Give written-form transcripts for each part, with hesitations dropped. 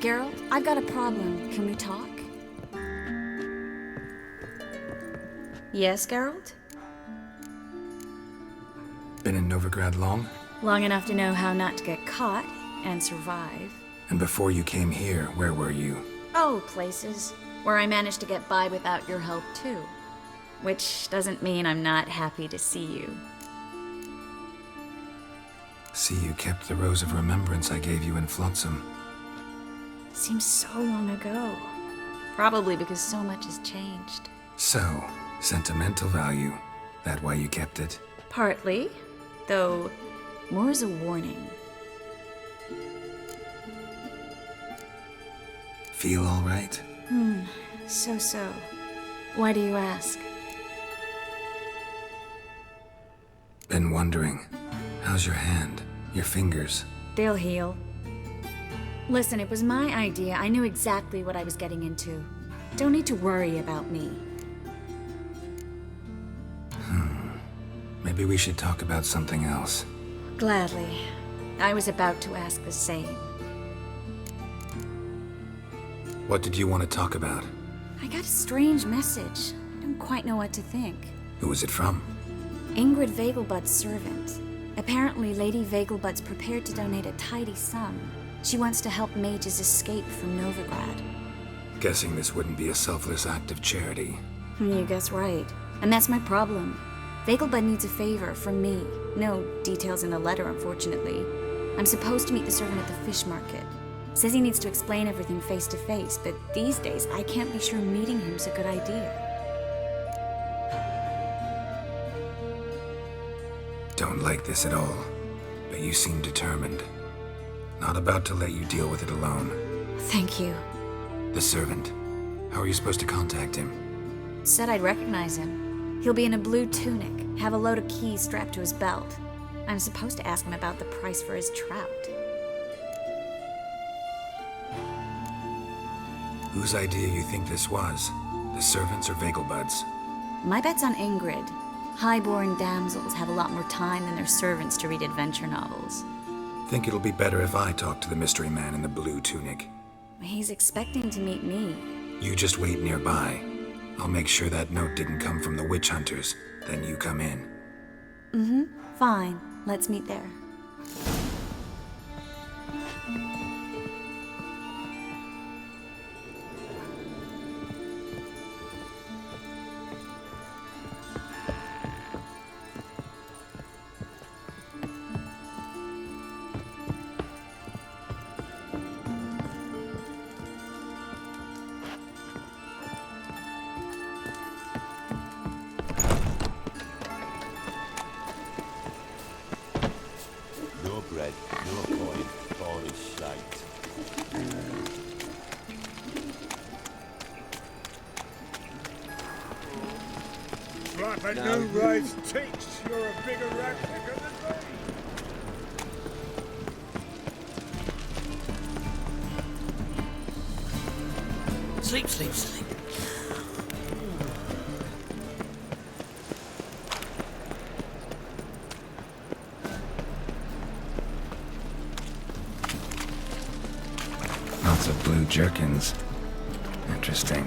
Geralt, I've got a problem. Can we talk? Yes, Geralt? Been in Novigrad long? Long enough to know how not to get caught and survive. And before you came here, where were you? Oh, places where I managed to get by without your help, too. Which doesn't mean I'm not happy to see you. See, you kept the rose of remembrance I gave you in Flotsam. Seems so long ago. Probably because so much has changed. So, sentimental value. That why you kept it? Partly, though more as a warning. Feel all right? So. Why do you ask? Been wondering. How's your hand? Your fingers? They'll heal. Listen, it was my idea. I knew exactly what I was getting into. Don't need to worry about me. Maybe we should talk about something else. Gladly. I was about to ask the same. What did you want to talk about? I got a strange message. I don't quite know what to think. Who was it from? Ingrid Vegelbud's servant. Apparently, Lady Vegelbud's prepared to donate a tidy sum. She wants to help mages escape from Novigrad. Guessing this wouldn't be a selfless act of charity. You guess right. And that's my problem. Vegelbud needs a favor from me. No details in the letter, unfortunately. I'm supposed to meet the servant at the fish market. Says he needs to explain everything face to face, but these days I can't be sure meeting him's a good idea. Don't like this at all, but you seem determined. Not about to let you deal with it alone. Thank you. The servant. How are you supposed to contact him? Said I'd recognize him. He'll be in a blue tunic, have a load of keys strapped to his belt. I'm supposed to ask him about the price for his trout. Whose idea you think this was? The servants or Vegelbud's? My bet's on Ingrid. High-born damsels have a lot more time than their servants to read adventure novels. Think it'll be better if I talk to the mystery man in the blue tunic. He's expecting to meet me. You just wait nearby. I'll make sure that note didn't come from the witch hunters. Then you come in. Fine. Let's meet there. No bread, no coin, all is shite. Like a new race teach, you're a bigger rat picker than me. Sleep, sleep, sleep. Lots of blue jerkins. Interesting.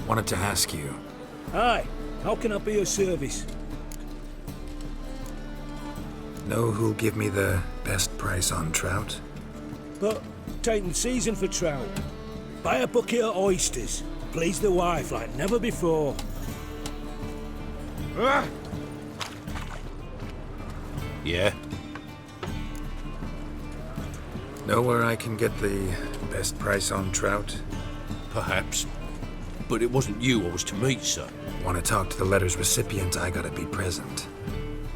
Wanted to ask you. Hi, how can I be of service? Know who'll give me the best price on trout? But taking season for trout. Buy a bucket of oysters. Please the wife like never before. Yeah? Know where I can get the best price on trout? Perhaps. But it wasn't you I was to meet, sir. Want to talk to the letter's recipient, I gotta be present.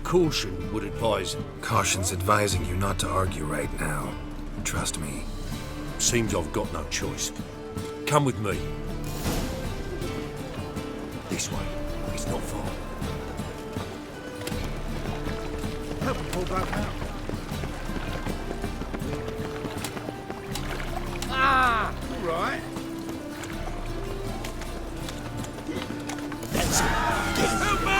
Caution would advise. Caution's advising you not to argue right now. Trust me. Seems I've got no choice. Come with me. This way. It's not far. Help me pull back out. Ah, all right. That's it. Help me!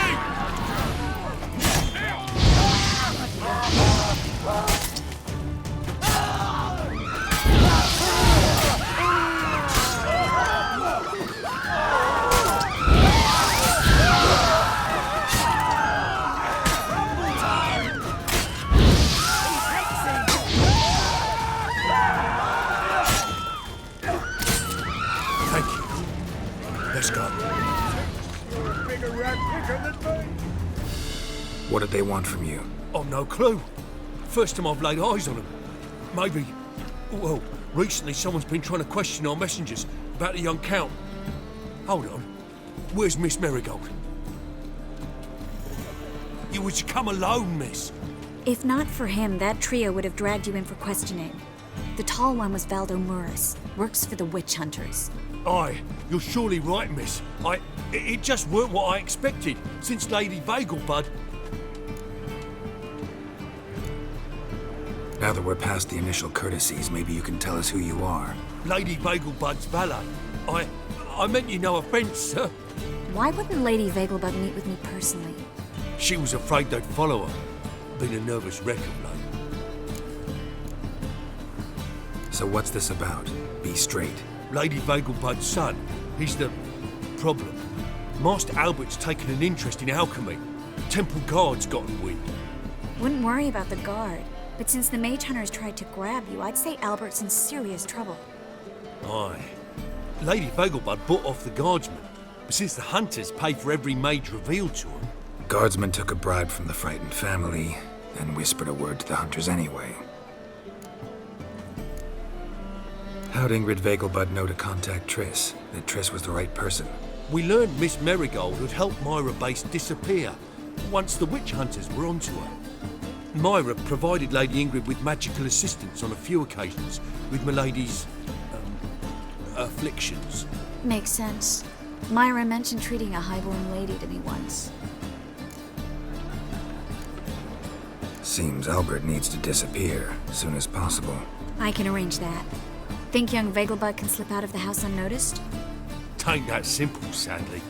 What did they want from you? I've no clue. First time I've laid eyes on them. Maybe... Well, recently someone's been trying to question our messengers about the young Count. Hold on. Where's Miss Marigold? You was to come alone, miss. If not for him, that trio would have dragged you in for questioning. The tall one was Valdo Murris, works for the witch hunters. Aye, you're surely right, miss. It just weren't what I expected, since Lady Vegelbud... Now that we're past the initial courtesies, maybe you can tell us who you are. Lady Vegelbud's valet. I meant you no offence, sir. Why wouldn't Lady Vegelbud meet with me personally? She was afraid they'd follow her. Been a nervous wreck of late. So what's this about? Be straight. Lady Vegelbud's son, he's the problem. Master Albert's taken an interest in alchemy. Temple guards gotten wind. Wouldn't worry about the guard, but since the mage hunters tried to grab you, I'd say Albert's in serious trouble. Aye. Lady Vegelbud bought off the guardsmen, but since the hunters pay for every mage revealed to them... Guardsman took a bribe from the frightened family, and whispered a word to the hunters anyway. How'd Ingrid Vegelbud know to contact Triss? That Triss was the right person? We learned Miss Marigold had helped Myra Base disappear once the witch hunters were onto her. Myra provided Lady Ingrid with magical assistance on a few occasions with Milady's... afflictions. Makes sense. Myra mentioned treating a highborn lady to me once. Seems Albert needs to disappear as soon as possible. I can arrange that. Think young Vegelbud can slip out of the house unnoticed? Tain't that simple, sadly.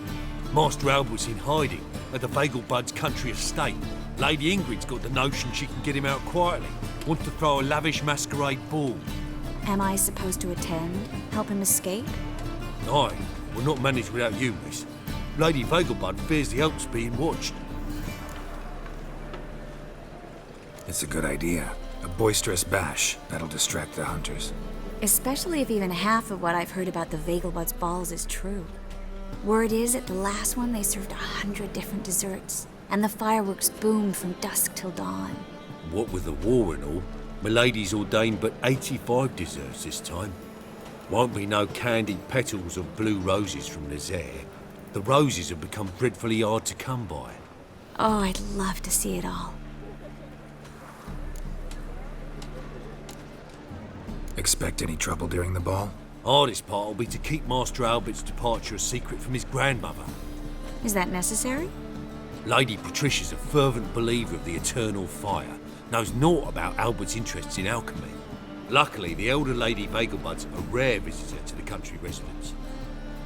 Master Albert's in hiding at the Vegelbud's country estate. Lady Ingrid's got the notion she can get him out quietly. Wants to throw a lavish masquerade ball. Am I supposed to attend? Help him escape? Aye, we'll not manage without you, miss. Lady Vegelbud fears the Alps being watched. It's a good idea. A boisterous bash. That'll distract the hunters. Especially if even half of what I've heard about the Vegelbud's balls is true. Word is, at the last one they served 100 different desserts, and the fireworks boomed from dusk till dawn. What with the war and all, Milady's ordained but 85 desserts this time. Won't be no candied petals of blue roses from Nazaire. The roses have become dreadfully hard to come by. Oh, I'd love to see it all. Expect any trouble during the ball? Hardest part will be to keep Master Albert's departure a secret from his grandmother. Is that necessary? Lady Patricia's a fervent believer of the eternal fire, knows naught about Albert's interests in alchemy. Luckily, the elder Lady Vegelbud's a rare visitor to the country residence.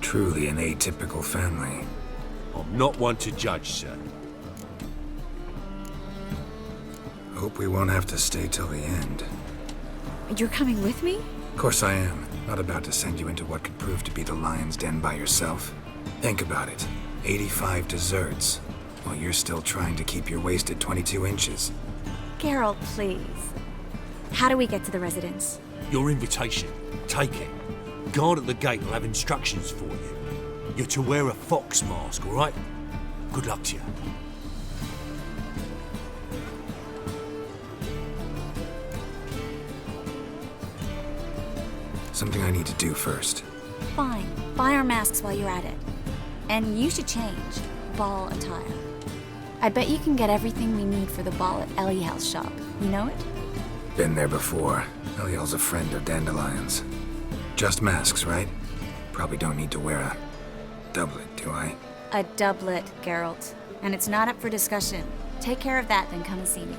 Truly an atypical family. I'm not one to judge, sir. Hope we won't have to stay till the end. You're coming with me? Of course I am. Not about to send you into what could prove to be the lion's den by yourself. Think about it. 85 desserts, while you're still trying to keep your waist at 22 inches. Geralt, please. How do we get to the residence? Your invitation. Take it. Guard at the gate will have instructions for you. You're to wear a fox mask, all right? Good luck to you. Something I need to do first. Fine. Buy our masks while you're at it. And you should change. Ball attire. I bet you can get everything we need for the ball at Eliel's shop. You know it? Been there before. Eliel's a friend of Dandelion's. Just masks, right? Probably don't need to wear a doublet, do I? A doublet, Geralt. And it's not up for discussion. Take care of that, then come and see me.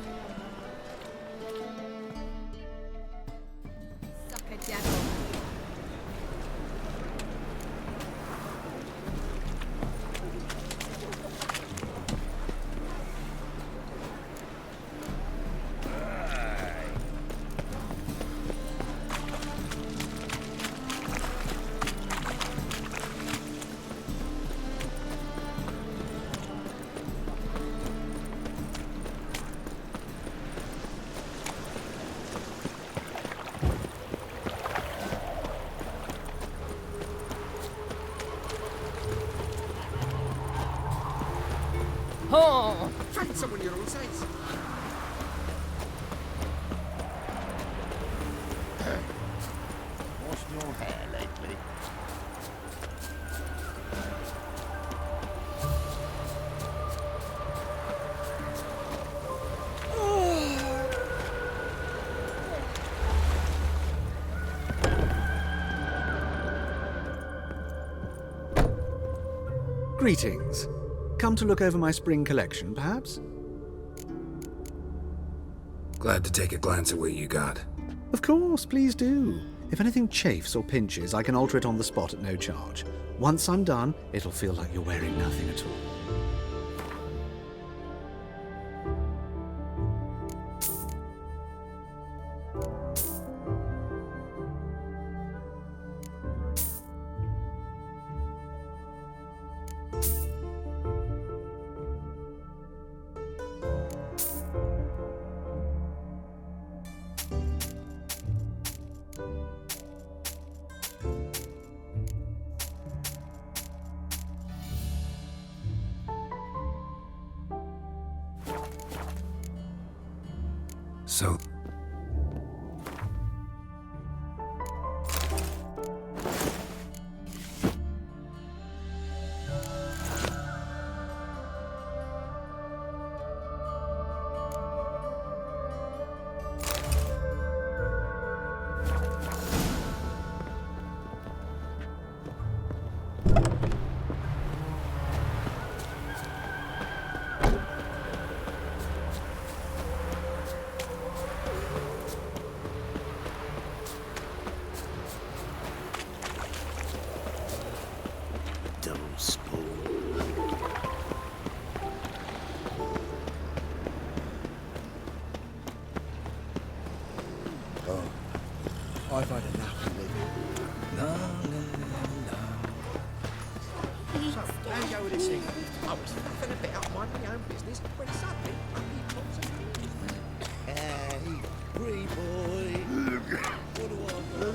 someone your own size. Washed your hair lately? Greetings. Come to look over my spring collection, perhaps? Glad to take a glance at what you got. Of course, please do. If anything chafes or pinches, I can alter it on the spot at no charge. Once I'm done, it'll feel like you're wearing nothing at all. So... I've had enough of living. No. So, how you go with this thing? I was faffing a bit up minding my own business when suddenly I hear lots of things. Hey, free boy. What do I do?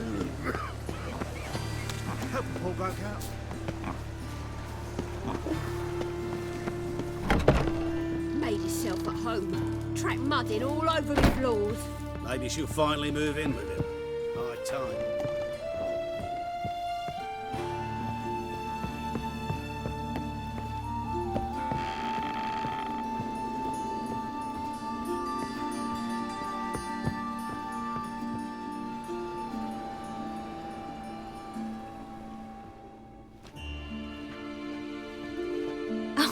Help the poor bloke out. Made yourself at home. Track mudding all over the floors. Maybe she'll finally move in with him. High time.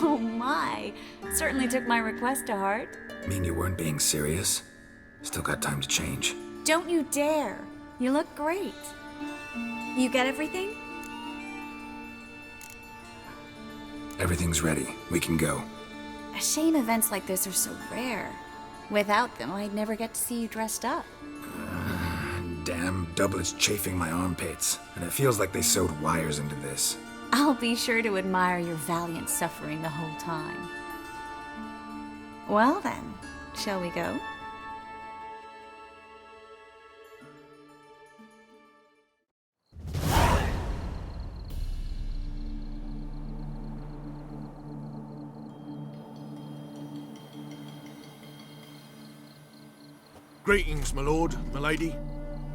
Oh my! Certainly took my request to heart. Mean you weren't being serious? Still got time to change. Don't you dare! You look great. You get everything? Everything's ready. We can go. A shame events like this are so rare. Without them, I'd never get to see you dressed up. Damn doublets chafing my armpits, and it feels like they sewed wires into this. I'll be sure to admire your valiant suffering the whole time. Well then, shall we go? Greetings, my lord, my lady.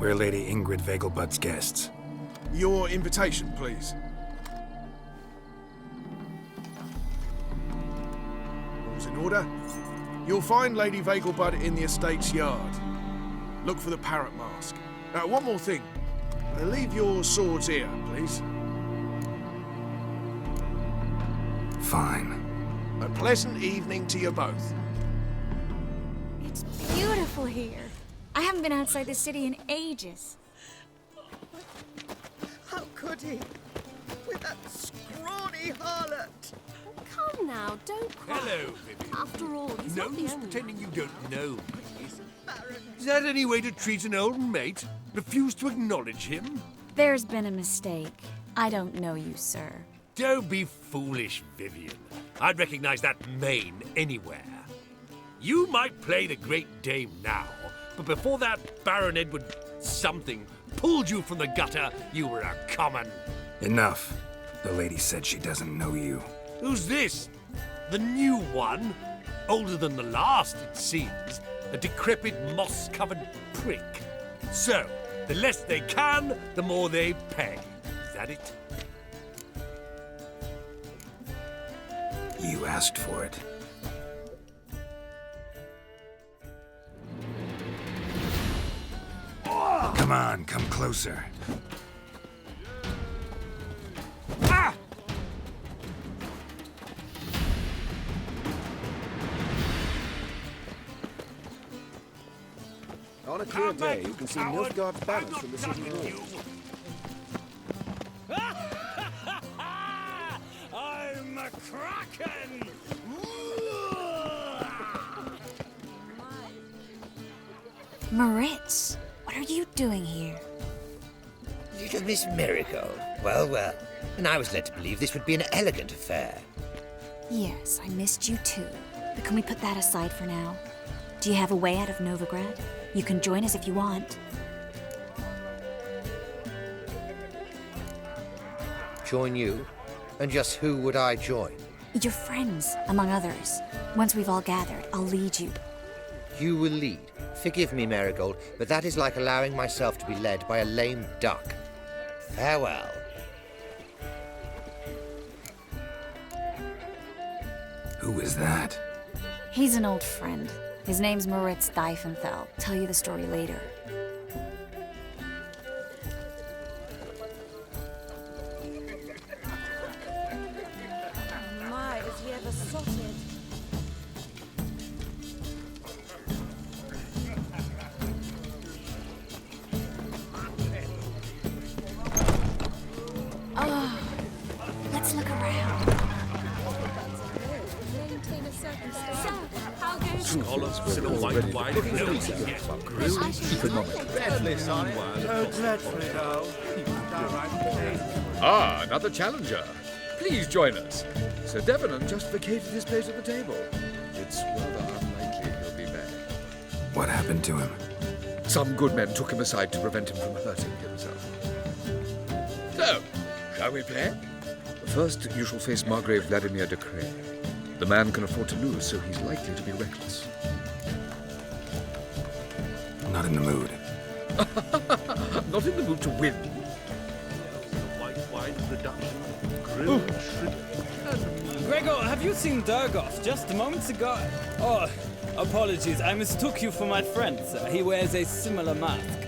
We're Lady Ingrid Vegelbud's guests. Your invitation, please. All's in order. You'll find Lady Vegelbud in the estate's yard. Look for the parrot mask. One more thing. Leave your swords here, please. Fine. A pleasant evening to you both. It's beautiful here. I haven't been outside the city in ages. How could he? With that scrawny harlot! Come now, don't cry. Hello, Vivian. After all, he's No not the use only pretending you don't know. Baron. Is that any way to treat an old mate? Refuse to acknowledge him? There's been a mistake. I don't know you, sir. Don't be foolish, Vivian. I'd recognize that mane anywhere. You might play the great dame now, but before that Baron Edward something pulled you from the gutter, you were a common. Enough. The lady said she doesn't know you. Who's this? The new one? Older than the last, it seems. A decrepit, moss-covered prick. So, the less they can, the more they pay. Is that it? You asked for it. Come on, come closer. Ah! On a clear day, you can see Nilfgaard's banners from the city walls. I'm a kraken! Moritz, what are you doing here? Little Miss Marigold. Well, well. And I was led to believe this would be an elegant affair. Yes, I missed you too. But can we put that aside for now? Do you have a way out of Novigrad? You can join us if you want. Join you? And just who would I join? Your friends, among others. Once we've all gathered, I'll lead you. You will lead. Forgive me, Marigold, but that is like allowing myself to be led by a lame duck. Farewell. Who is that? He's an old friend. His name's Moritz Diefenthal. Tell you the story later. My, is he ever sorted? Oh, let's look around. Scallops and a white wine Ah, another challenger. Please join us. Sir Devenant just vacated his place at the table. It's rather unlikely he'll be back. What happened to him? Some good men took him aside to prevent him from hurting himself. So, shall we play? First, you shall face Margrave Vladimir de Cray. The man can afford to lose, so he's likely to be reckless. Not in the mood. Not in the mood to win. white wine reduction, grilled shrimp. Gregor, have you seen Durgoff just moments ago? Oh, apologies, I mistook you for my friend, sir. He wears a similar mask.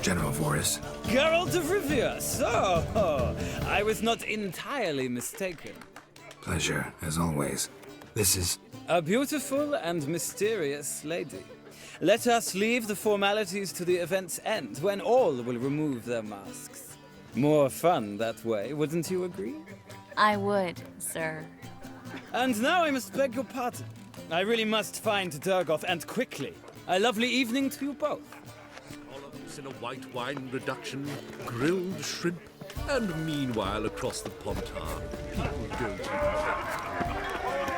General Voris. Geralt of Rivia, so I was not entirely mistaken. Pleasure, as always. This is... A beautiful and mysterious lady. Let us leave the formalities to the event's end, when all will remove their masks. More fun that way, wouldn't you agree? I would, sir. And now I must beg your pardon. I really must find Durgoff, and quickly. A lovely evening to you both. Scallops in a white wine reduction, grilled shrimp, and meanwhile across the Pontar, people go to...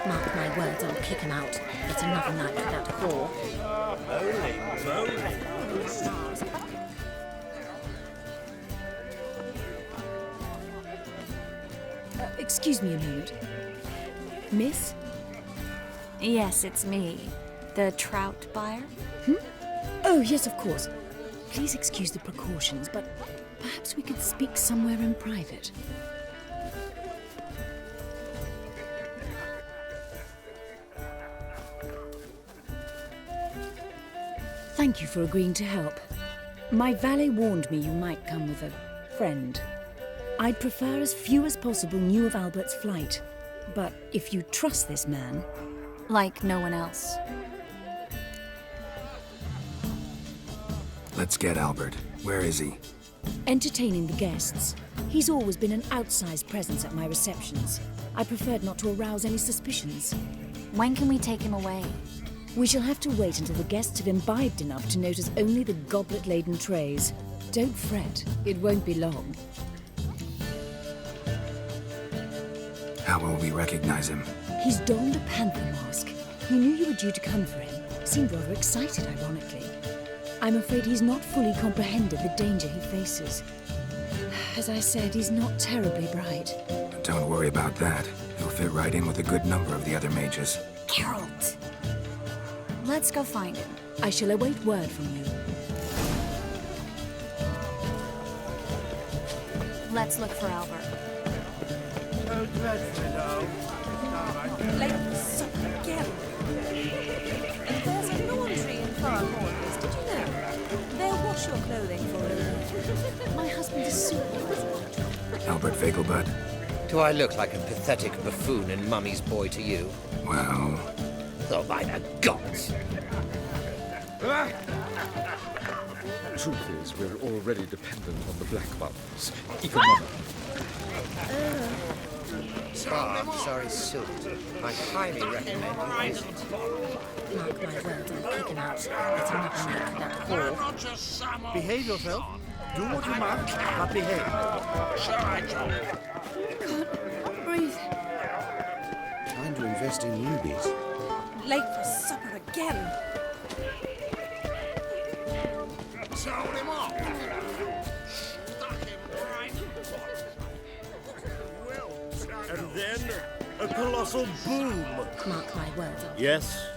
Mark my words, I'll kick him out. It's another night without a whore. Excuse me a moment. Miss? Yes, it's me. The trout buyer? Oh, yes, of course. Please excuse the precautions, but perhaps we could speak somewhere in private. Thank you for agreeing to help. My valet warned me you might come with a friend. I'd prefer as few as possible knew of Albert's flight. But if you trust this man... Like no one else. Let's get Albert. Where is he? Entertaining the guests. He's always been an outsized presence at my receptions. I preferred not to arouse any suspicions. When can we take him away? We shall have to wait until the guests have imbibed enough to notice only the goblet-laden trays. Don't fret, it won't be long. How will we recognize him? He's donned a panther mask. He knew you were due to come for him. Seemed rather excited, ironically. I'm afraid he's not fully comprehended the danger he faces. As I said, he's not terribly bright. Don't worry about that. He'll fit right in with a good number of the other mages. Geralt! Let's go find him. I shall await word from you. Let's look for Albert. Oh, dreadfully low. Late for supper again. And there's a laundry in far corners, did you know? They'll wash your clothing for you. My husband is supervisor. Albert Vegelbud? Do I look like a pathetic buffoon and Mummy's boy to you? Well... Oh, by the gods! Truth is, we're already dependent on the black buttons. Even Mama. Oh, sorry, Suit. I highly recommend you visit. Mark my words, I'll kick him out. Let him not make that whore. Behave yourself. Do what you must, but behave. Can't breathe. Time to invest in newbies. Late for supper again. Sold him off. And then a colossal boom. Mark my words. Yes.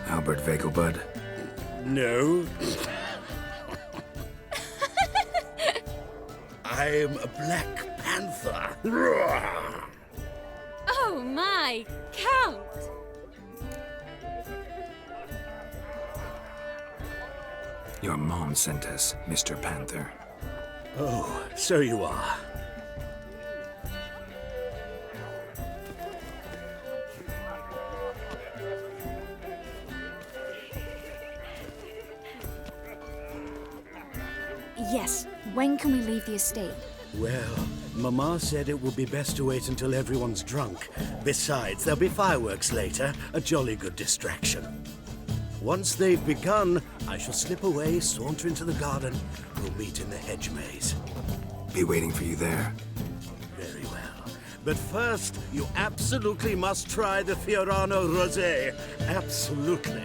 Albert Vegelbud? No. I'm a Black Panther. Oh my, Count! Your mom sent us, Mr. Panther. Oh, so you are. Yes, when can we leave the estate? Well, Mama said it would be best to wait until everyone's drunk. Besides, there'll be fireworks later, a jolly good distraction. Once they've begun, I shall slip away, saunter into the garden. We'll meet in the hedge maze. Be waiting for you there. Very well. But first, you absolutely must try the Fiorano Rosé. Absolutely.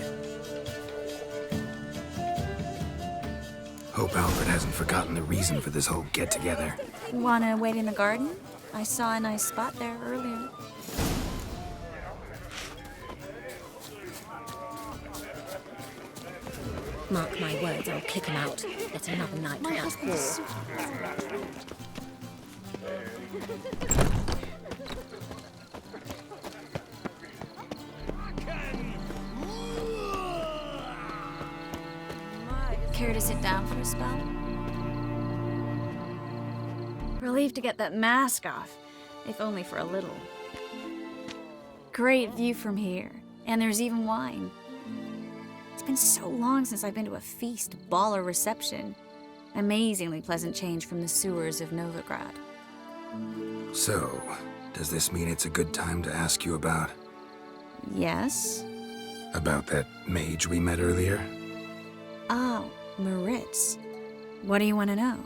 Hope Albert hasn't forgotten the reason for this whole get-together. Wanna wait in the garden? I saw a nice spot there earlier. Mark my words, I'll kick him out. Let another night for that whore. Care to sit down for a spell? Relieved to get that mask off, if only for a little. Great view from here, and there's even wine. It's been so long since I've been to a feast, ball, or reception. Amazingly pleasant change from the sewers of Novigrad. So, does this mean it's a good time to ask you about... Yes? About that mage we met earlier? Oh, Maritz. What do you want to know?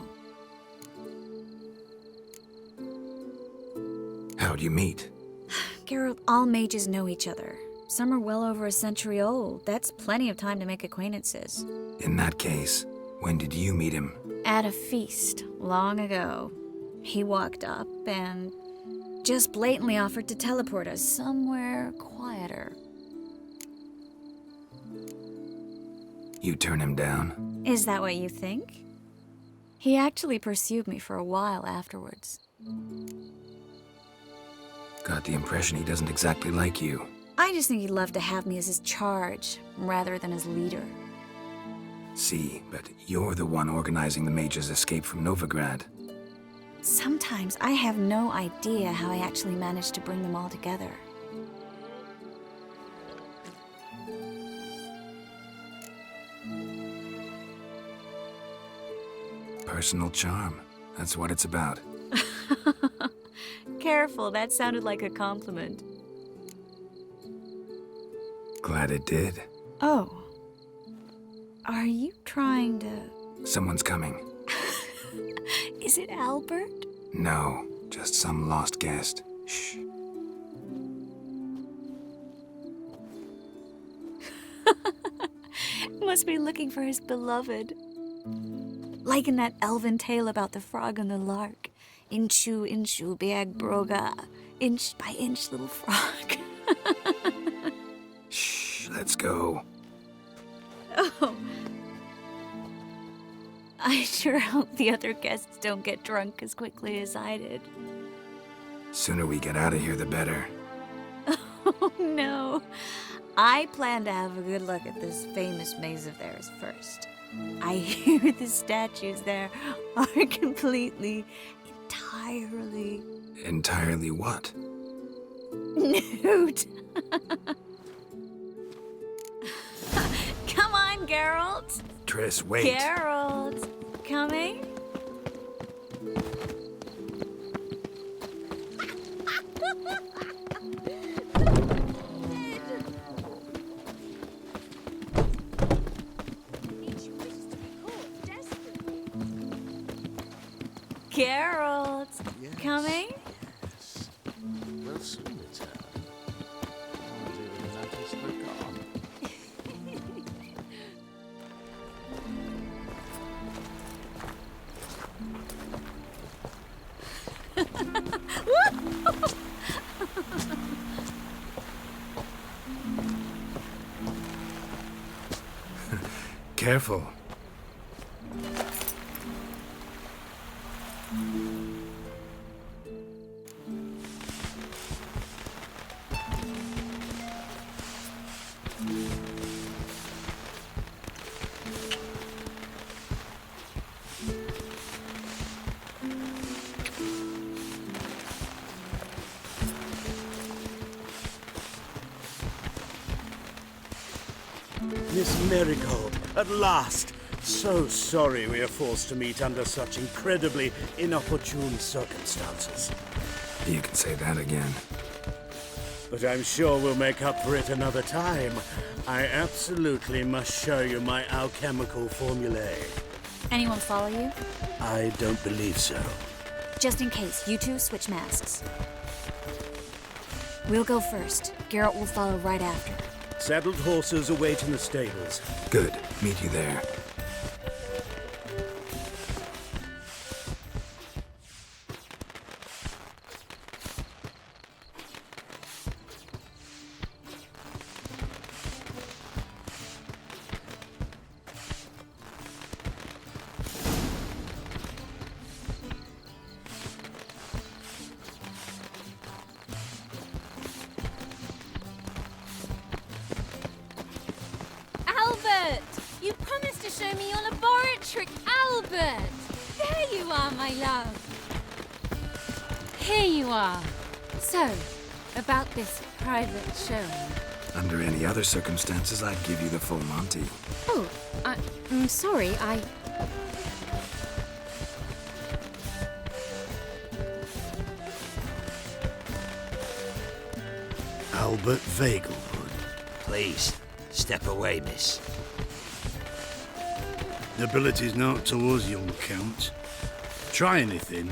How'd you meet? Geralt, all mages know each other. Some are well over a century old. That's plenty of time to make acquaintances. In that case, when did you meet him? At a feast, long ago. He walked up and just blatantly offered to teleport us somewhere quieter. You turn him down? Is that what you think? He actually pursued me for a while afterwards. Got the impression he doesn't exactly like you. I just think he'd love to have me as his charge, rather than his leader. See, but you're the one organizing the mage's escape from Novigrad. Sometimes I have no idea how I actually managed to bring them all together. Personal charm. That's what it's about. Careful, that sounded like a compliment. Glad it did. Oh. Are you trying to... Someone's coming. Is it Albert? No, just some lost guest. Shh. Must be looking for his beloved. Like in that elven tale about the frog and the lark. Inchu, big broga. Inch by inch, little frog. Shh, let's go. Oh. I sure hope the other guests don't get drunk as quickly as I did. Sooner we get out of here, the better. Oh, no. I plan to have a good look at this famous maze of theirs first. I hear the statues there are entirely... Entirely what? Nude. Come on, Geralt. Triss, wait. Geralt, coming? Geralt, coming? Yes. We'll soon return. I'll do the notice we're gone. Careful. Miss Marigold, at last! So sorry we are forced to meet under such incredibly inopportune circumstances. You can say that again. But I'm sure we'll make up for it another time. I absolutely must show you my alchemical formulae. Anyone follow you? I don't believe so. Just in case, you two switch masks. We'll go first. Geralt will follow right after. Saddled horses await in the stables. Good. Meet you there. Albert! You promised to show me your laboratory. Albert! There you are, my love. Here you are. So, about this private showing. Under any other circumstances, I'd give you the full Monty. Oh, I'm sorry, Albert Vagelwood. Please, step away, miss. Nobility's not towards young Count. Try anything,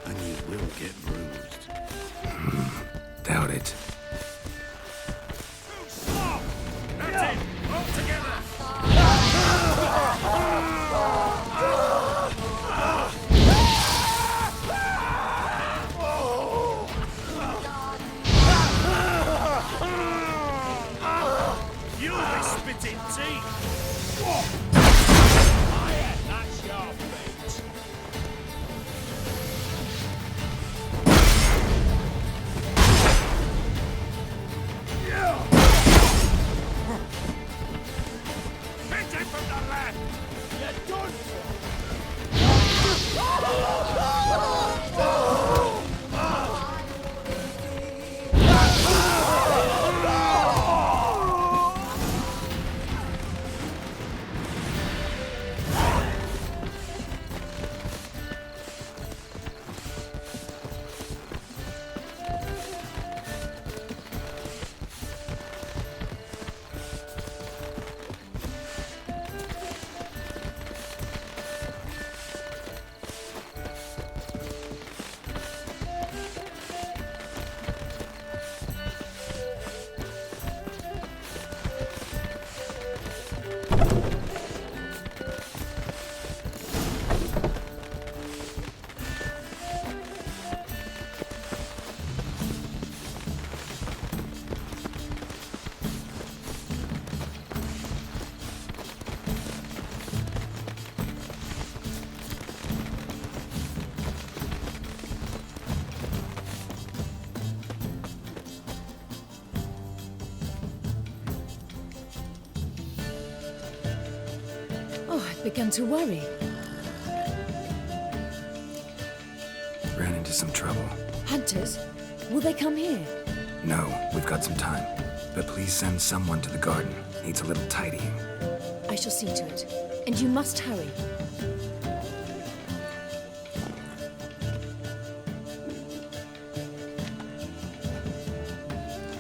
and you will get bruised. Doubt it. You'll be spitting teeth. That's your fate. begun to worry. Ran into some trouble. Hunters? Will they come here? No, we've got some time. But please send someone to the garden. Needs a little tidying. I shall see to it. And you must hurry.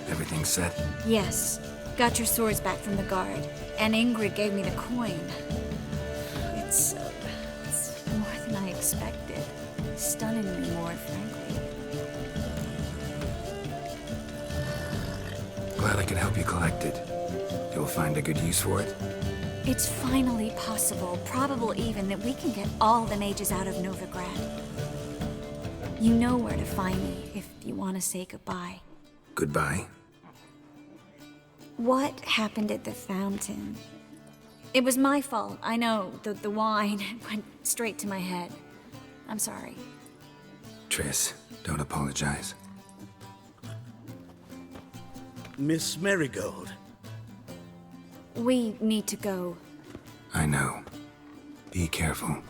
Everything set? Yes. Got your swords back from the guard. And Ingrid gave me the coin. It's more than I expected. Stunningly more, frankly. Glad I could help you collect it. You'll find a good use for it? It's finally possible, probable even, that we can get all the mages out of Novigrad. You know where to find me if you want to say goodbye. Goodbye. What happened at the fountain? It was my fault, I know. The wine went straight to my head. I'm sorry. Triss, don't apologize. Miss Marigold. We need to go. I know. Be careful.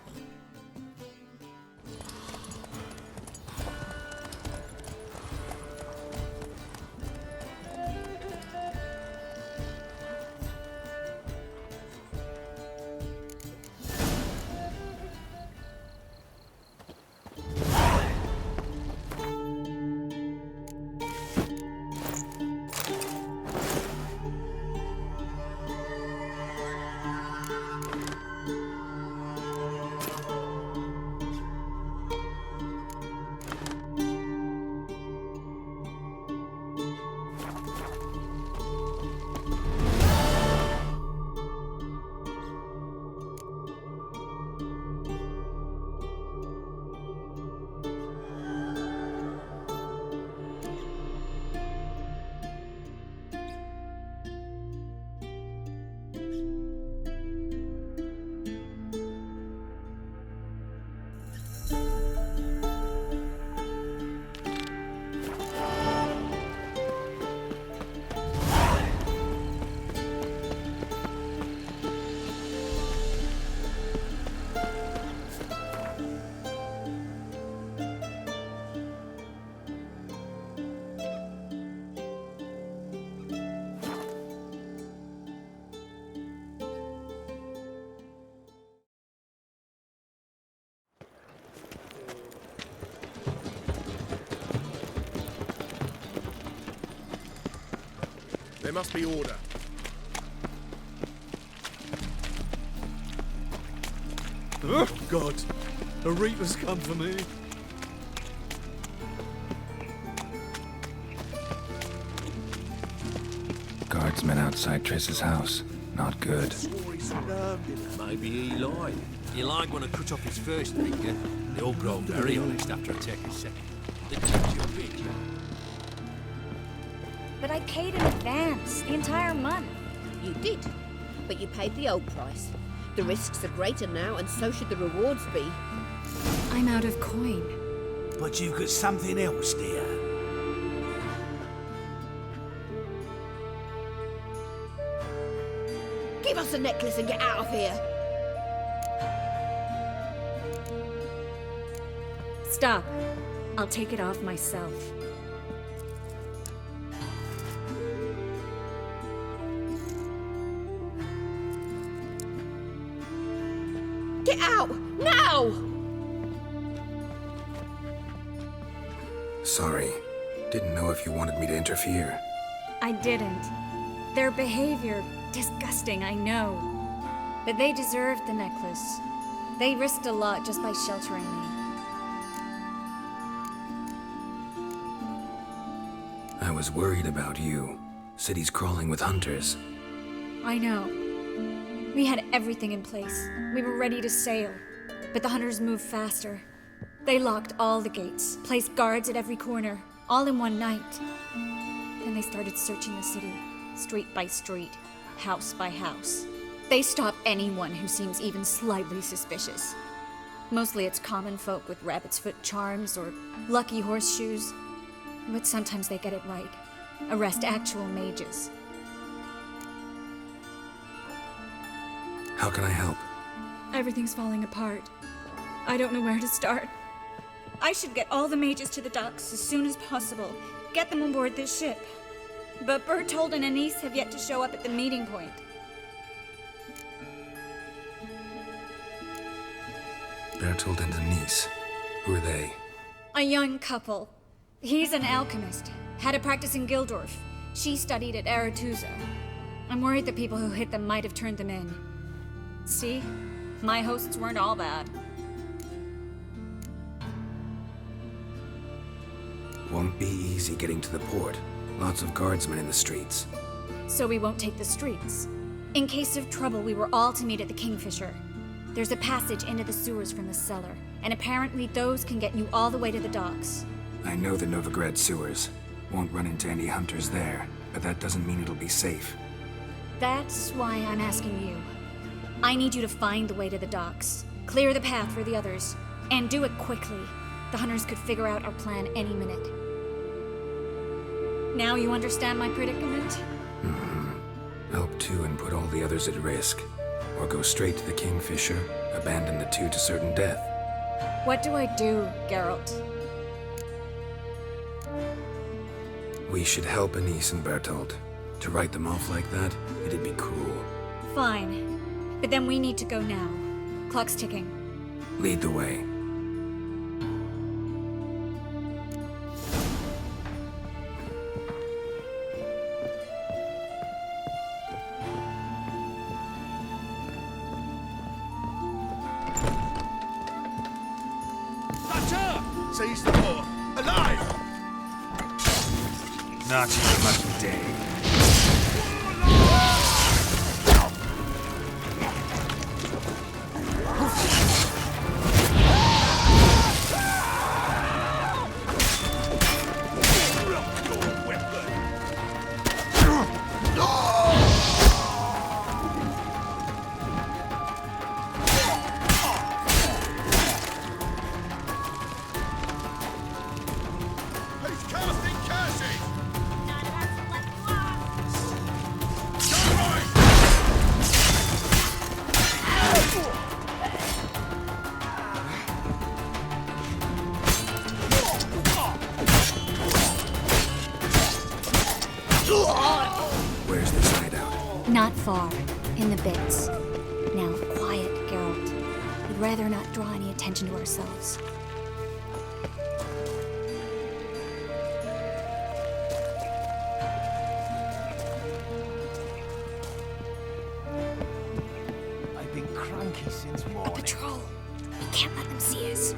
There must be order. Oh, God. A reaper's come for me. Guardsmen outside Triss's house. Not good. Maybe he lied. He lied when I cut off his first finger. They all grow very honest after I take a second. They kept you a bit. But I paid in advance, the entire month. You did, but you paid the old price. The risks are greater now, and so should the rewards be. I'm out of coin. But you've got something else, dear. Give us a necklace and get out of here. Stop. I'll take it off myself. Get out! Now! Sorry. Didn't know if you wanted me to interfere. I didn't. Their behavior, disgusting, I know. But they deserved the necklace. They risked a lot just by sheltering me. I was worried about you. City's crawling with hunters. I know. We had everything in place. We were ready to sail. But the hunters moved faster. They locked all the gates, placed guards at every corner, all in one night. Then they started searching the city, street by street, house by house. They stop anyone who seems even slightly suspicious. Mostly it's common folk with rabbit's foot charms or lucky horseshoes. But sometimes they get it right. Arrest actual mages. How can I help? Everything's falling apart. I don't know where to start. I should get all the mages to the docks as soon as possible. Get them on board this ship. But Bertold and Anise have yet to show up at the meeting point. Bertold and Anise. Who are they? A young couple. He's an alchemist. Had a practice in Gildorf. She studied at Aretusa. I'm worried the people who hit them might have turned them in. See? My hosts weren't all bad. Won't be easy getting to the port. Lots of guardsmen in the streets. So we won't take the streets. In case of trouble, we were all to meet at the Kingfisher. There's a passage into the sewers from the cellar, and apparently those can get you all the way to the docks. I know the Novigrad sewers. Won't run into any hunters there, but that doesn't mean it'll be safe. That's why I'm asking you. I need you to find the way to the docks, clear the path for the others, and do it quickly. The hunters could figure out our plan any minute. Now you understand my predicament? Help two and put all the others at risk. Or go straight to the Kingfisher, abandon the two to certain death. What do I do, Geralt? We should help Anise and Bertold. To write them off like that, it'd be cruel. Fine. But then we need to go now. Clock's ticking. Lead the way. Seize the boar! Alive! Not even much day. Where's this hideout? Not far. In the bits. Now, quiet, Geralt. We'd rather not draw any attention to ourselves. I've been cranky since morning. A patrol. We can't let them see us.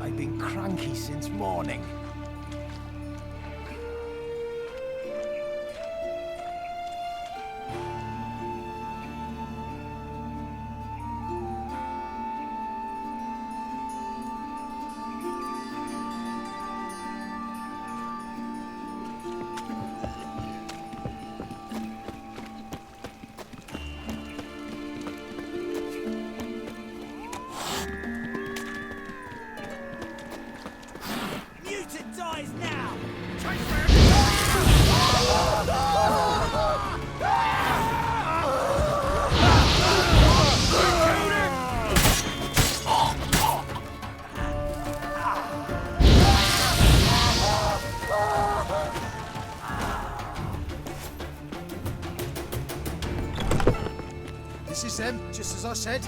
I've been cranky since morning. Mutant dies now! This is them, just as I said.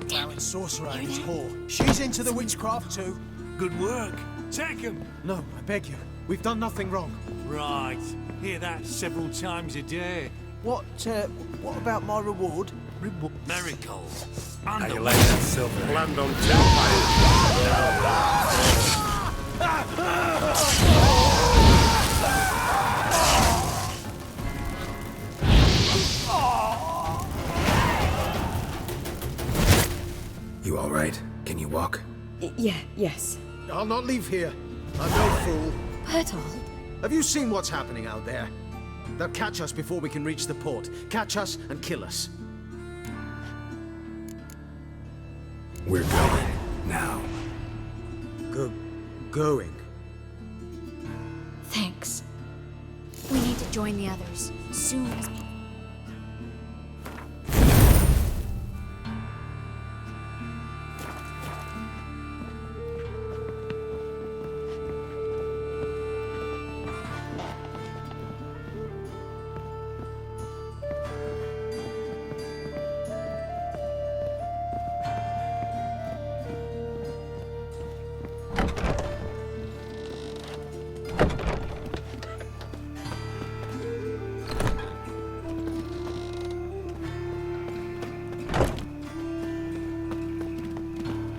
Flowering sorcerer and his whore. She's into the witchcraft too. Good work. Take him. No, I beg you. We've done nothing wrong. Right. Hear that several times a day. What about my reward? Miracles. How you like that silver? Land on You all right? Can you walk? Yes. I'll not leave here. I'm no fool. Bertold? Have you seen what's happening out there? They'll catch us before we can reach the port. Catch us and kill us. We're going. Now. Going? Thanks. We need to join the others as soon as possible.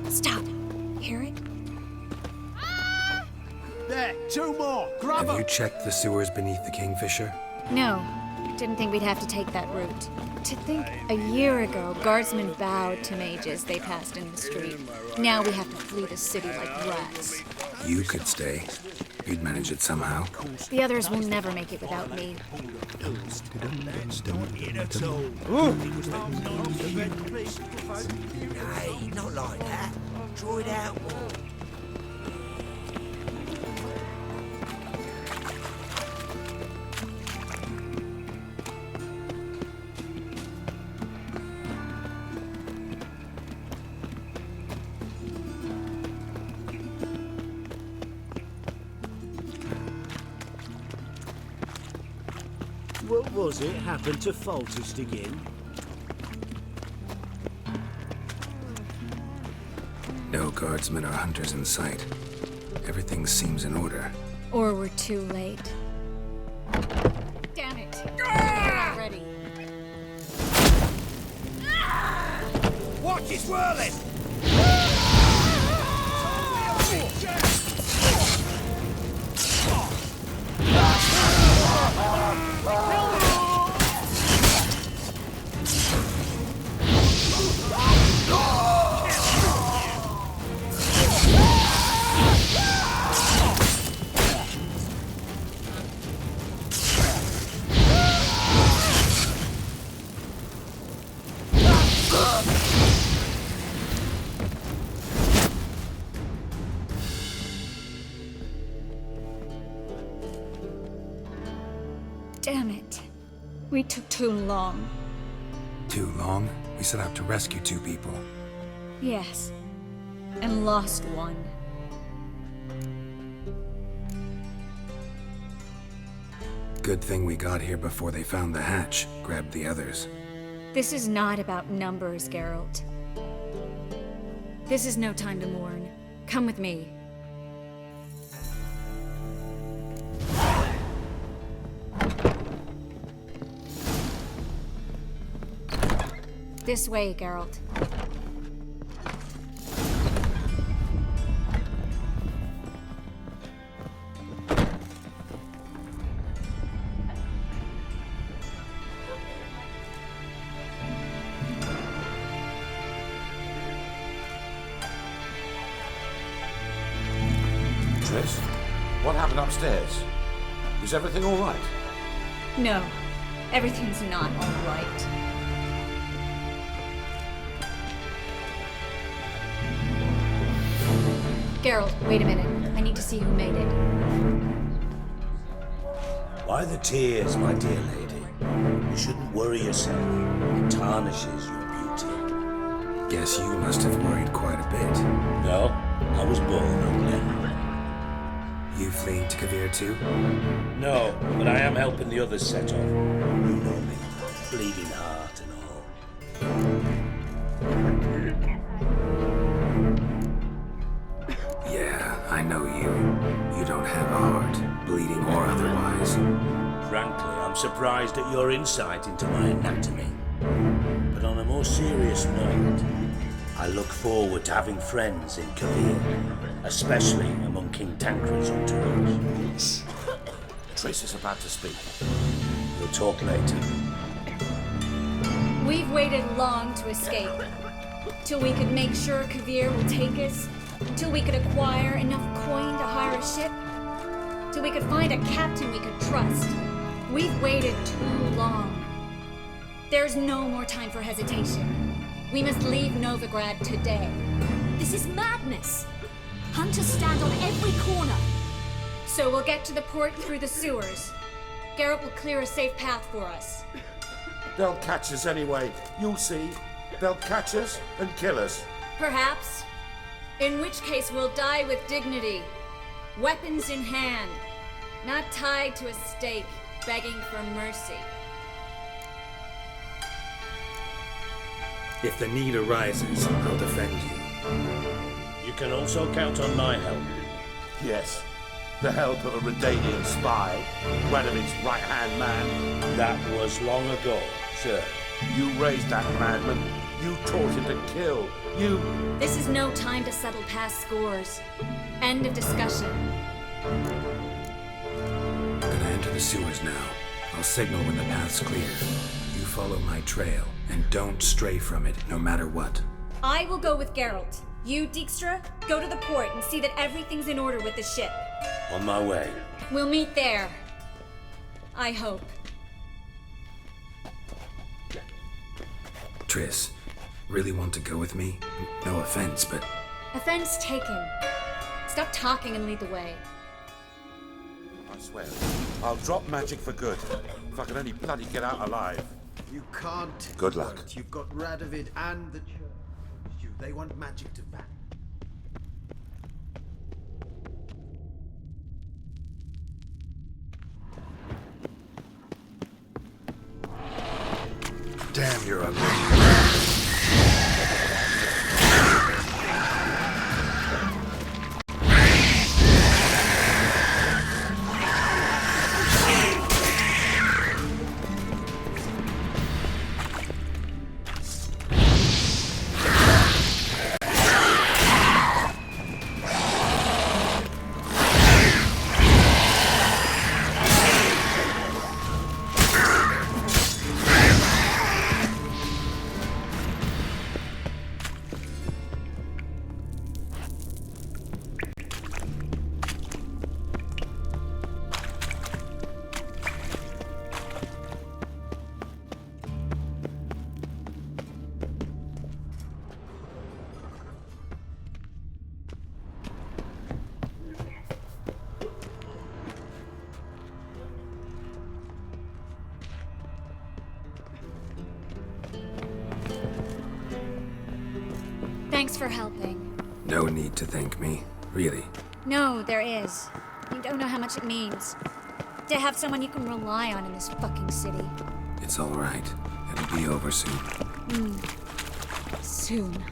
Stop. Hear it? There, two more. Grab Have you checked the sewers beneath the Kingfisher? No. Didn't think we'd have to take that route. To think a year ago, guardsmen bowed to mages they passed in the street. Now we have to flee the city like rats. You could stay. You'd manage it somehow. The others will never make it without me. Hey, not like that. Draw it out more. What was it happened to Faltist again? No guardsmen or hunters in sight. Everything seems in order. Or we're too late. Damn it! Get ready. Watch it swirling! Damn it. We took too long. Too long? We set out to rescue two people. Yes. And lost one. Good thing we got here before they found the hatch, grabbed the others. This is not about numbers, Geralt. This is no time to mourn. Come with me. This way, Geralt. Triss, what happened upstairs? Is everything all right? No, everything's not all right. Geralt, wait a minute. I need to see who made it. Why the tears, my dear lady? You shouldn't worry yourself. It tarnishes your beauty. Guess you must have worried quite a bit. No, I was born ugly. You fleeing to Kavir too? No, but I am helping the others set off. You know me, bleeding heart and all. Yeah, I know you. You don't have a heart, bleeding or otherwise. Frankly, I'm surprised at your insight into my anatomy. But on a more serious note, I look forward to having friends in Kavir, especially among King Tancred's entourage. Triss is about to speak. We'll talk later. We've waited long to escape. Till we could make sure Kavir will take us. Till we could acquire enough coin to hire a ship. Till we could find a captain we could trust. We've waited too long. There's no more time for hesitation. We must leave Novigrad today. This is madness. Hunters stand on every corner. So we'll get to the port through the sewers. Garrett will clear a safe path for us. They'll catch us anyway. You'll see. They'll catch us and kill us. Perhaps. In which case we'll die with dignity. Weapons in hand. Not tied to a stake, begging for mercy. If the need arises, I'll defend you. You can also count on my help. Yes. The help of a Redanian spy, Radovid's right-hand man. That was long ago, sir. You raised that madman. You taught him to kill. You... This is no time to settle past scores. End of discussion. Gonna enter the sewers now. I'll signal when the path's clear. You follow my trail, and don't stray from it, no matter what. I will go with Geralt. You, Dijkstra, go to the port and see that everything's in order with the ship. On my way. We'll meet there. I hope. Triss, really want to go with me? No offense, but... Offense taken. Stop talking and lead the way. I swear, I'll drop magic for good. If I can only bloody get out alive. You can't. Good luck. You've got Radovid and the church. They want magic to vanish. Damn, you're ugly. Thanks for helping. No need to thank me, really. No, there is. You don't know how much it means. To have someone you can rely on in this fucking city. It's all right. It'll be over soon. Soon.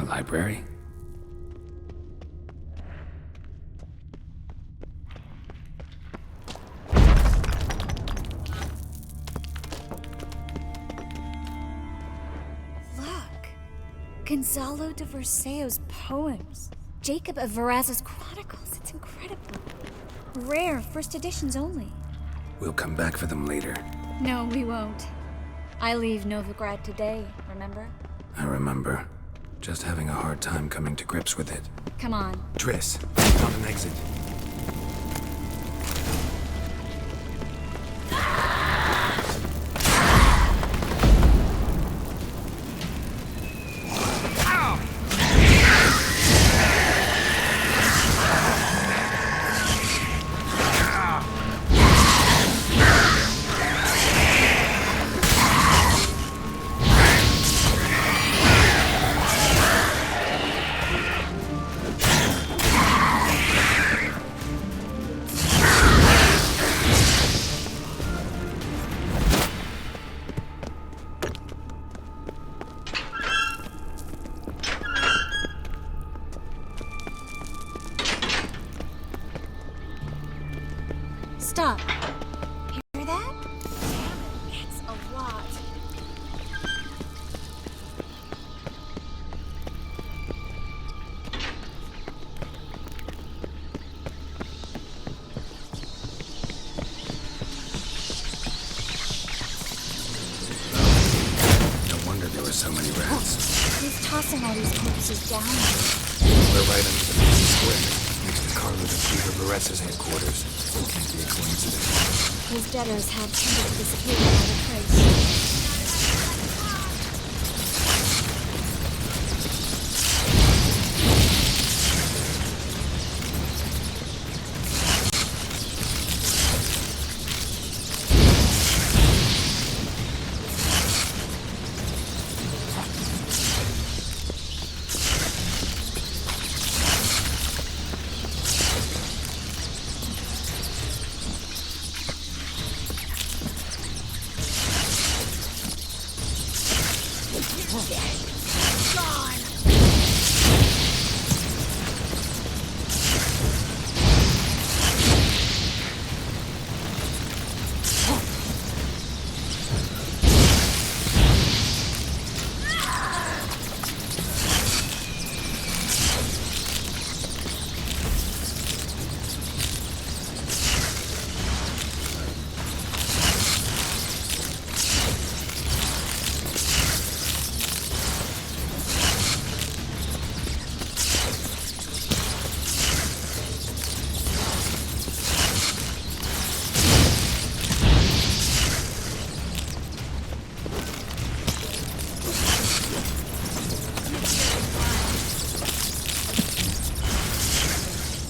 Library? Look. Gonzalo de Verseo's poems. Jacob of Varaz's chronicles. It's incredible. Rare, first editions only. We'll come back for them later. No, we won't. I leave Novigrad today, remember? I remember. Just having a hard time coming to grips with it. Come on. Triss, found an exit. Stop. Hear that? Damn it, it's a lot. tossing all these corpses down here? We're right under the main square, next to Carlos and Peter Loresa's headquarters. Can't be a coincidence. His debtors have tended to disappear without a trace.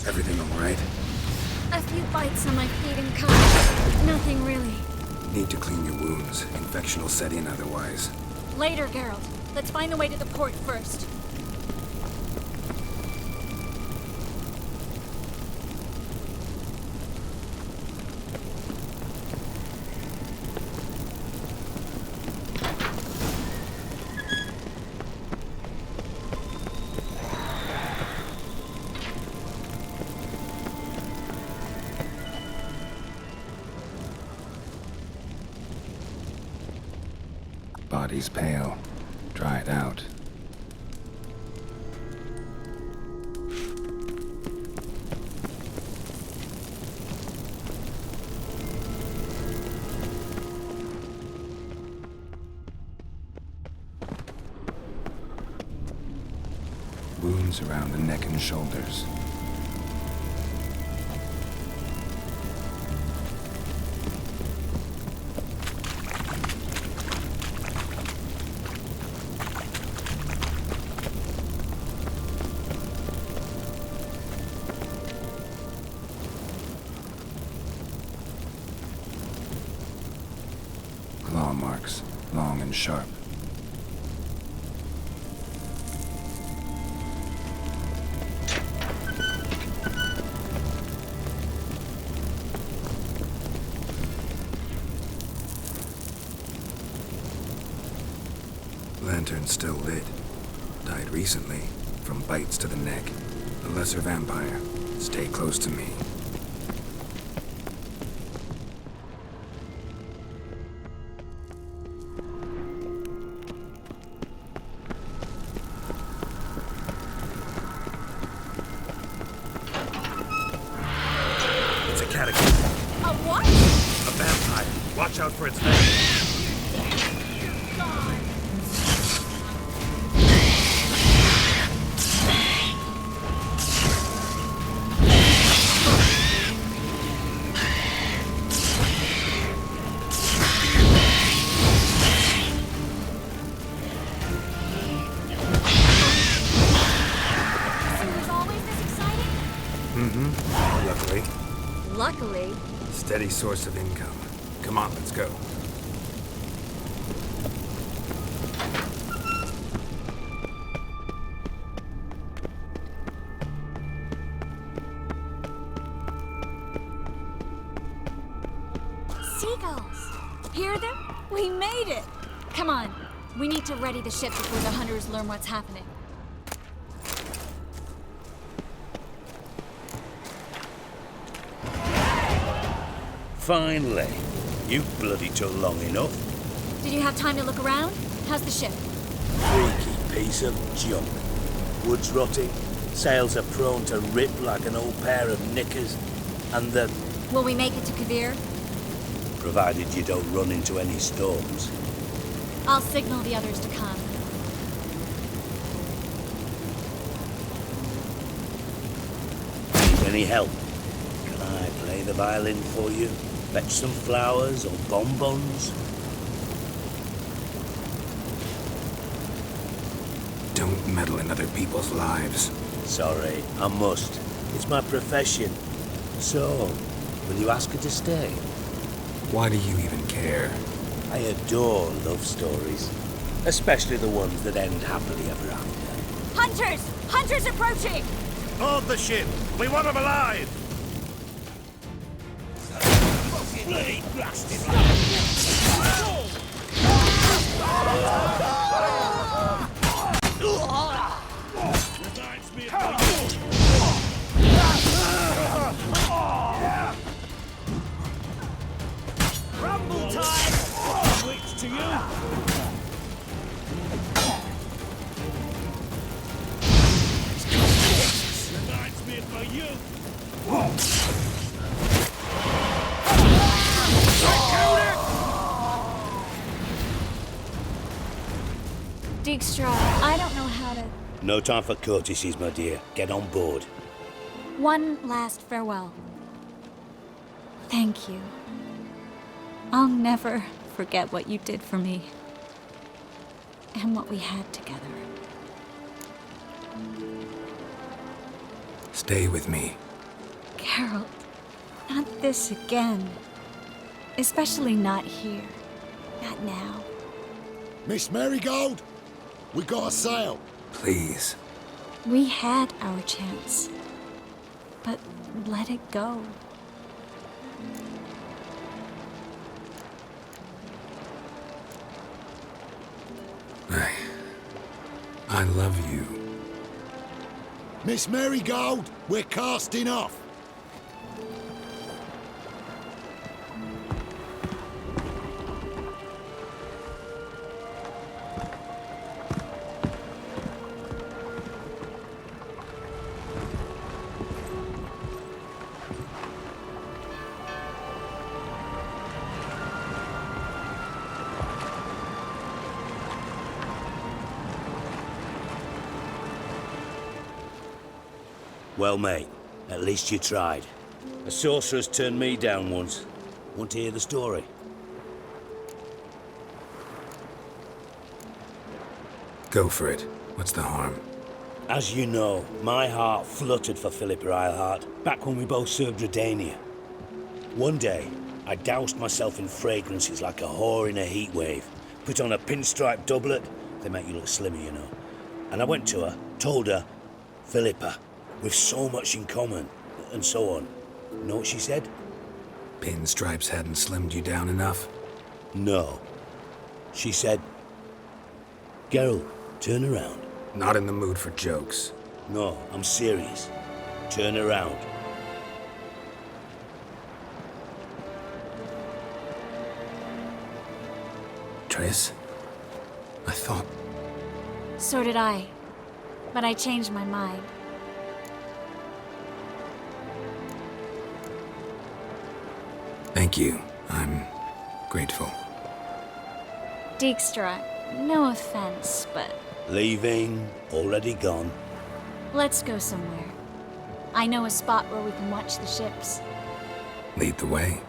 Everything all right? A few bites on my feet and cut. Nothing really. Need to clean your wounds. Infection will set in otherwise. Later, Geralt. Let's find the way to the port first. Body's pale. Dried out. Wounds around the neck and shoulders. Claw marks, long and sharp. Lantern's still lit. Died recently, from bites to the neck. A lesser vampire. Stay close to me. It's a catacomb. A what? A vampire. Watch out for its venom. Luckily. Luckily. Steady source of income. Come on, let's go. Seagulls! Hear them? We made it! Come on. We need to ready the ship before the hunters learn what's happening. Finally. You bloody took long enough. Did you have time to look around? How's the ship? Freaky piece of junk. Wood's rotting, sails are prone to rip like an old pair of knickers, and the... Will we make it to Kavir? provided you don't run into any storms. I'll signal the others to come. any help? Can I play the violin for you? Fetch some flowers or bonbons? Don't meddle in other people's lives. Sorry, I must. It's my profession. So, will you ask her to stay? Why do you even care? I adore love stories. Especially the ones that end happily ever after. Hunters! Hunters approaching! Board the ship! We want them alive! Bloody blasted reminds me of Rumble time! Switch to you! Reminds me of you! Dijkstra, I don't know how to... No time for courtesies, my dear. Get on board. One last farewell. Thank you. I'll never forget what you did for me. And what we had together. Stay with me. Geralt, not this again. Especially not here. Not now. Miss Marigold, we got a sail. Please. We had our chance. But let it go. I love you. Miss Marigold, we're casting off. Well, mate, at least you tried. A sorceress turned me down once. Want to hear the story? Go for it. What's the harm? As you know, my heart fluttered for Philippa Eilhart back when we both served Redania. One day, I doused myself in fragrances like a whore in a heat wave. Put on a pinstripe doublet. They make you look slimmer, you know. And I went to her, told her, Philippa, we've so much in common, and so on. Know what she said? Pinstripes hadn't slimmed you down enough? No. She said, Geralt, turn around. Not in the mood for jokes. No, I'm serious. Turn around. Triss? I thought... So did I. But I changed my mind. Thank you. I'm grateful. Dijkstra, no offense, but... Leaving, already gone. Let's go somewhere. I know a spot where we can watch the ships. Lead the way.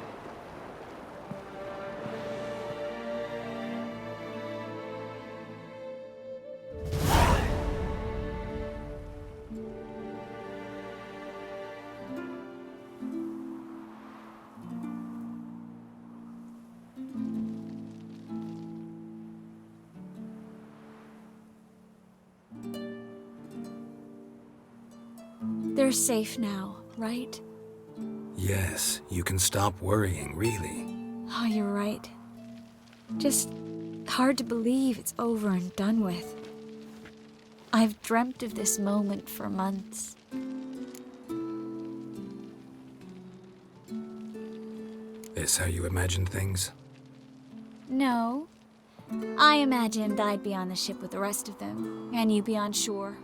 They're safe now, right? Yes, you can stop worrying, really. Oh, you're right. Just hard to believe it's over and done with. I've dreamt of this moment for months. This how you imagined things? No. I imagined I'd be on the ship with the rest of them, and you be on shore,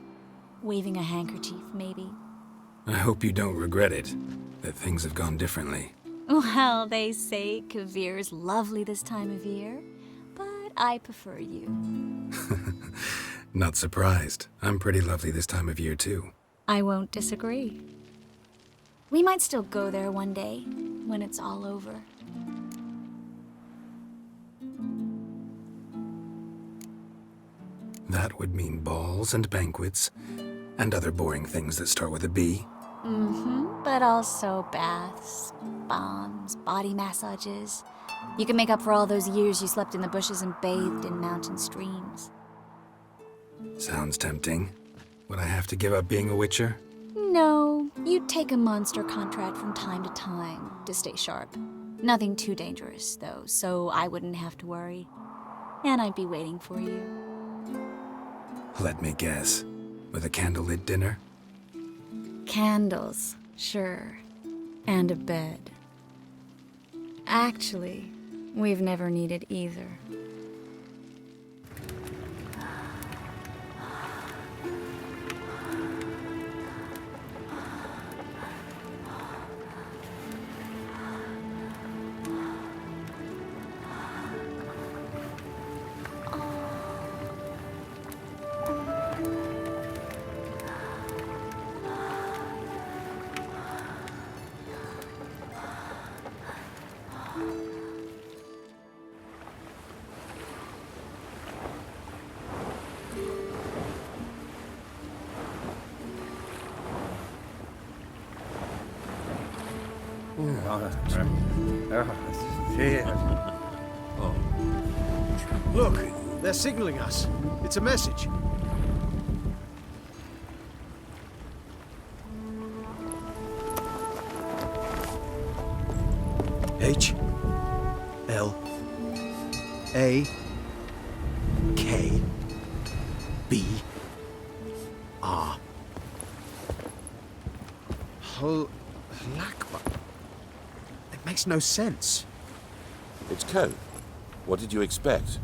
waving a handkerchief, maybe. I hope you don't regret it, that things have gone differently. Well, they say Kavir's lovely this time of year, but I prefer you. Not surprised. I'm pretty lovely this time of year, too. I won't disagree. We might still go there one day, when it's all over. That would mean balls and banquets, and other boring things that start with a B. But also baths, bombs, body massages. You can make up for all those years you slept in the bushes and bathed in mountain streams. Sounds tempting. Would I have to give up being a witcher? No, you'd take a monster contract from time to time to stay sharp. Nothing too dangerous, though, so I wouldn't have to worry. And I'd be waiting for you. Let me guess. With a candlelit dinner? Candles, sure. And a bed. Actually, we've never needed either. Look, they're signaling us. It's a message. H L A K B R. Halakba. It makes no sense. It's code. What did you expect?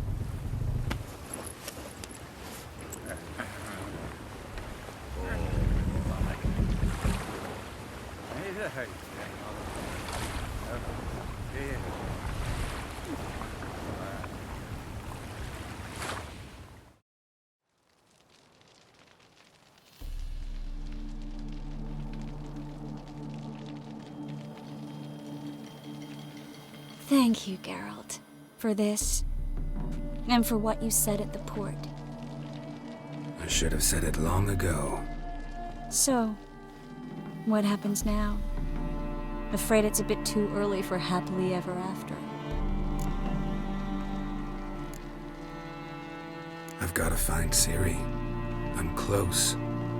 Thank you, Geralt, for this, and for what you said at the port. I should have said it long ago. So, what happens now? Afraid it's a bit too early for happily ever after. I've got to find Ciri. I'm close.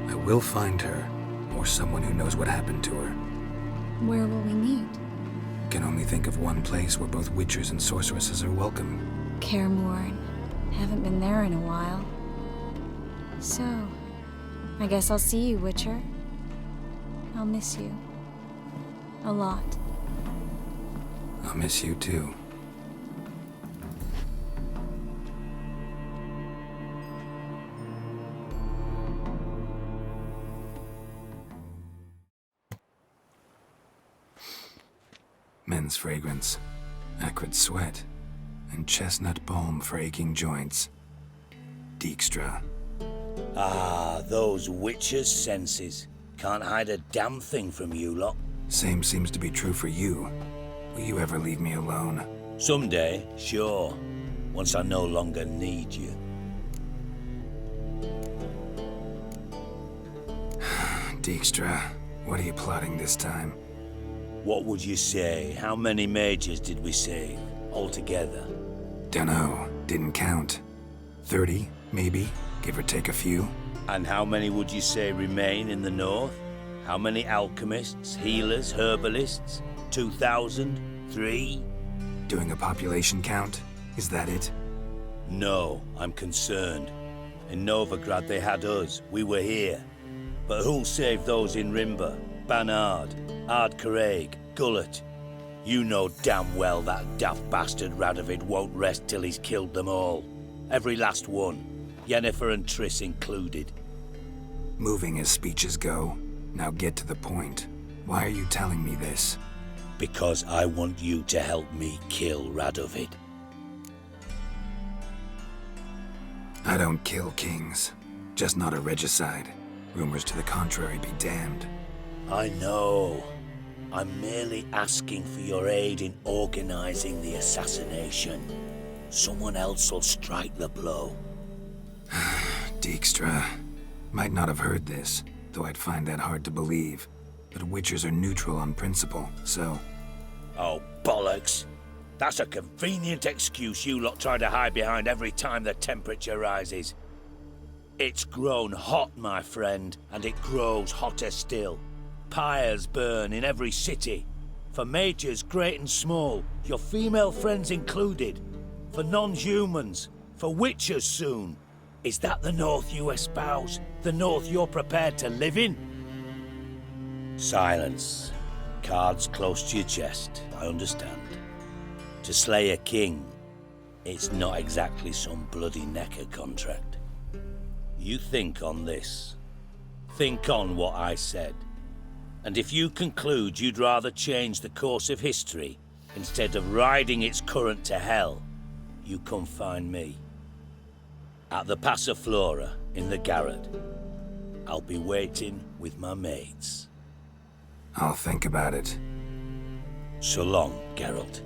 I will find her, or someone who knows what happened to her. Where will we meet? Can only think of one place where both witchers and sorceresses are welcome. Kaer Morhen. Haven't been there in a while. So, I guess I'll see you, Witcher. I'll miss you. A lot. I'll miss you too. Men's fragrance, acrid sweat, and chestnut balm for aching joints. Dijkstra. Ah, those witches' senses. Can't hide a damn thing from you lot. Same seems to be true for you. Will you ever leave me alone? Someday, sure. Once I no longer need you. Dijkstra, what are you plotting this time? What would you say? How many mages did we save, altogether? Dunno, didn't count. 30, maybe, give or take a few. And how many would you say remain in the north? How many alchemists, healers, herbalists? 2,000? 3? Doing a population count? Is that it? No, I'm concerned. In Novigrad they had us, we were here. But who'll save those in Rimba? Banard, Ardcaraig, Gullet. You know damn well that daft bastard Radovid won't rest till he's killed them all. Every last one. Yennefer and Triss included. Moving as speeches go. Now get to the point. Why are you telling me this? Because I want you to help me kill Radovid. I don't kill kings. Just not a regicide. Rumors to the contrary be damned. I know. I'm merely asking for your aid in organizing the assassination. Someone else will strike the blow. Dijkstra. Might not have heard this, though I'd find that hard to believe. But Witchers are neutral on principle, so... Oh, bollocks. That's a convenient excuse you lot try to hide behind every time the temperature rises. It's grown hot, my friend, and it grows hotter still. Pyres burn in every city. For mages great and small, your female friends included. For non-humans, for Witchers soon. Is that the North you espouse? The North you're prepared to live in? Silence. Cards close to your chest, I understand. To slay a king, it's not exactly some bloody necker contract. You think on this. Think on what I said. And if you conclude you'd rather change the course of history instead of riding its current to hell, you come find me. At the Passiflora in the garret. I'll be waiting with my mates. I'll think about it. So long, Geralt.